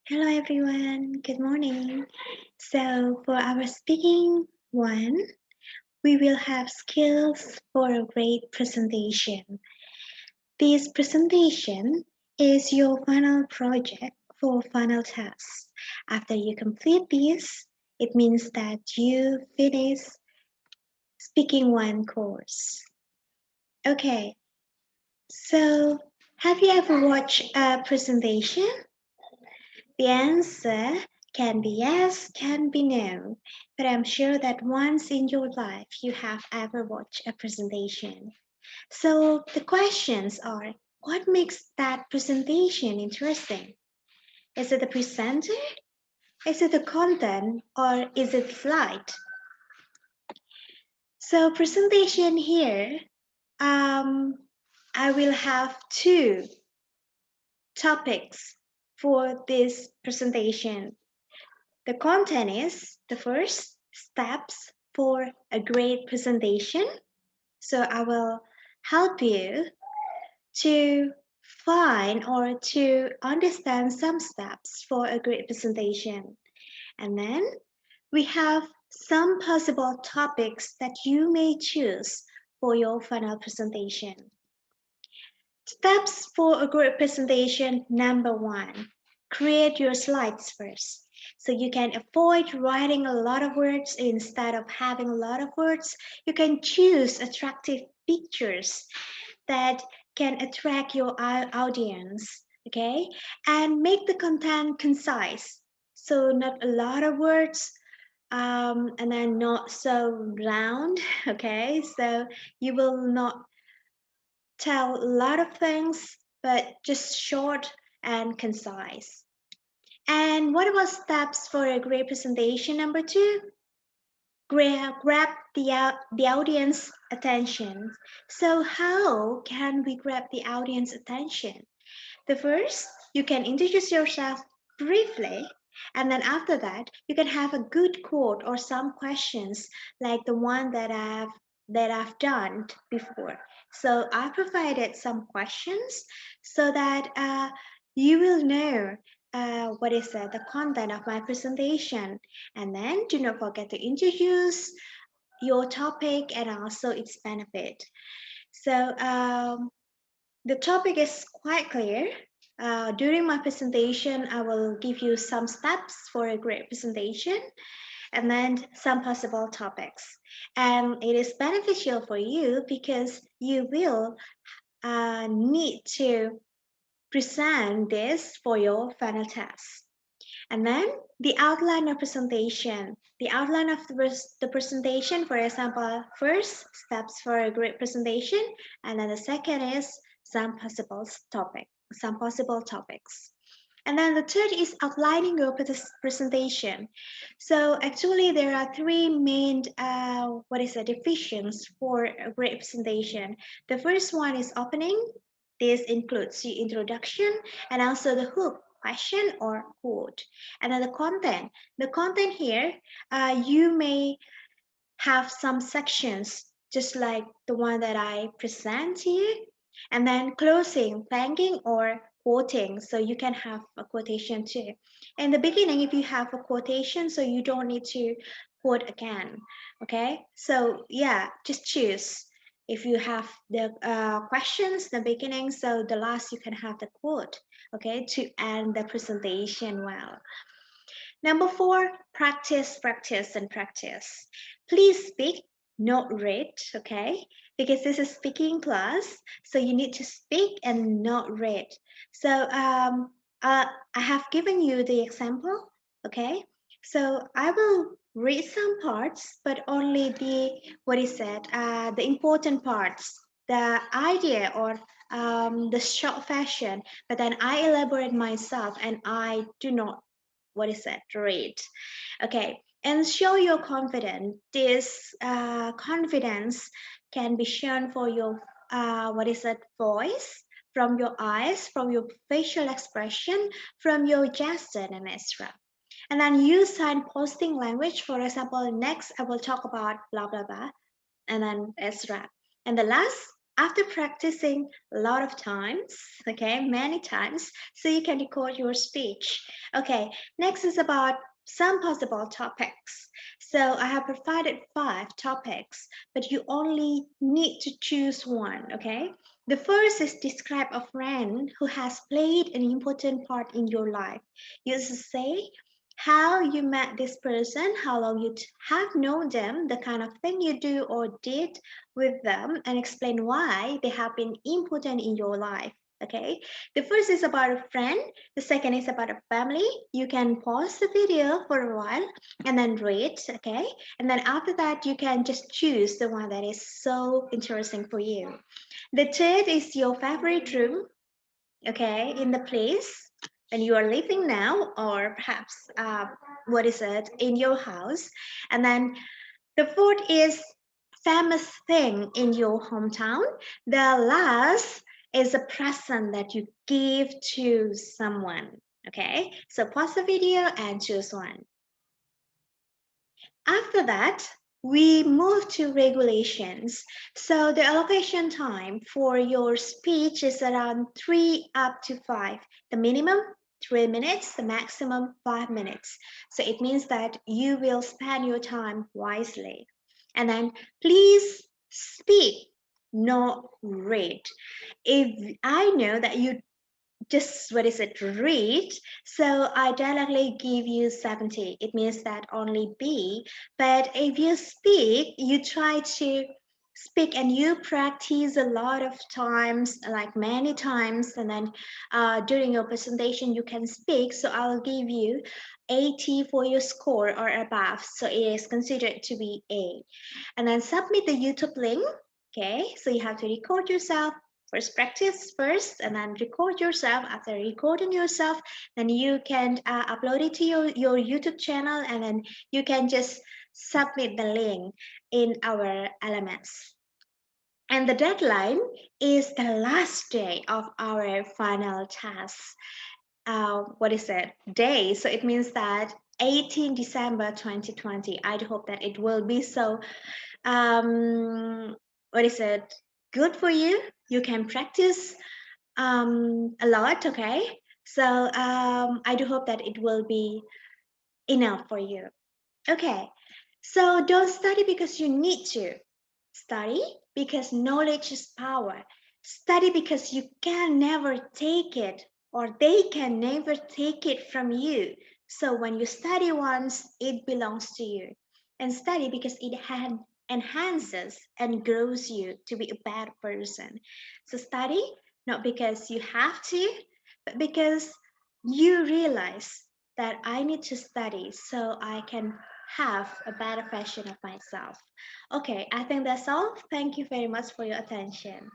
Hello everyone, good morning. So for our speaking one, we will have skills for a great presentation. This presentation is your final project for final task. After you complete this, it means that you finish speaking one course. Okay, so have you ever watched a presentation? The answer can be yes, can be no, but I'm sure that once in your life you have ever watched a presentation. So the questions are, what makes that presentation interesting? Is it the presenter? Is it the content? Or is it slide? So presentation here, I will have two topics for this presentation. The content is the first steps for a great presentation. So I will help you to find or to understand some steps for a great presentation. And then we have some possible topics that you may choose for your final presentation. Steps for a great presentation number one, create your slides first. So you can avoid writing a lot of words. Instead of having a lot of words, you can choose attractive pictures that can attract your audience, okay? And make the content concise. So not a lot of words, and then not so round, okay? So you will not tell a lot of things, but just short and concise. And what about steps for a great presentation number two? Grab the audience attention. So how can we grab the audience attention? The first, you can introduce yourself briefly, and then after that, you can have a good quote or some questions like the one that I've done before. So I provided some questions so that you will know what is the content of my presentation. And then do not forget to introduce your topic and also its benefit. So the topic is quite clear. During my presentation, I will give you some steps for a great presentation and then some possible topics. And it is beneficial for you because you will need to present this for your final test. And then the outline of presentation. The outline of the presentation, for example, first steps for a great presentation, and then the second is some possible topics. And then the third is outlining your presentation. So actually there are three main, divisions for a great presentation. The first one is opening. This includes the introduction and also the hook, question or quote. And then the content. The content here, you may have some sections just like the one that I present here. And then closing, thanking or quoting. So you can have a quotation too. In the beginning, if you have a quotation, so you don't need to quote again. Okay. So yeah, just choose. If you have the questions in the beginning, so the last you can have the quote, okay, to end the presentation well. Number four, practice, practice, and practice. Please speak, not read, okay? Because this is speaking class, so you need to speak and not read. So I have given you the example, okay? So I will read some parts, but only the important parts, the idea or the short fashion, but then I elaborate myself and I do not read. Okay, and show your confidence. This confidence can be shown for your voice, from your eyes, from your facial expression, from your gesture and etc. And then use signposting language. For example, next I will talk about blah blah blah, and then etc. And the last, After practicing a lot of times, okay, many times, so you can record your speech. Okay, next is about some possible topics. So I have provided 5 topics, but you only need to choose one, okay? The first is describe a friend who has played an important part in your life. You just say how you met this person, how long you have known them, the kind of thing you do or did with them, and explain why they have been important in your life. Okay, the first is about a friend, the second is about a family. You can pause the video for a while and then read, okay, and then after that you can just choose the one that is so interesting for you. The third is your favorite room, okay, in the place and you are living now, or perhaps what is it in your house. And then the fourth is famous thing in your hometown. The last is a present that you give to someone. Okay, so pause the video and choose one. After that, we move to regulations. So the allocation time for your speech is around 3 up to 5. The minimum 3 minutes, the maximum 5 minutes. So it means that you will spend your time wisely. And then please speak, not read. If I know that you just what is it read, so I directly give you 70. It means that only B. But if you speak, you try to speak and you practice a lot of times, like many times, and then during your presentation you can speak. So I'll give you 80 for your score or above, so it is considered to be A. And then submit the YouTube link. Okay, so you have to record yourself. First practice first and then record yourself. After recording yourself, then you can upload it to your YouTube channel, and then you can just submit the link in our LMS. And the deadline is the last day of our final task. What is it? Day. So it means that 18 December 2020. I hope that it will be so what is it, good for you. You can practice a lot. Okay, so I do hope that it will be enough for you. Okay, so don't study because you need to. Study because knowledge is power. Study because you can never take it, or they can never take it from you. So when you study once, it belongs to you. And study because it enhances and grows you to be a better person. So study not because you have to, but because you realize that I need to study so I can have a better version of myself. Okay, I think that's all. Thank you very much for your attention.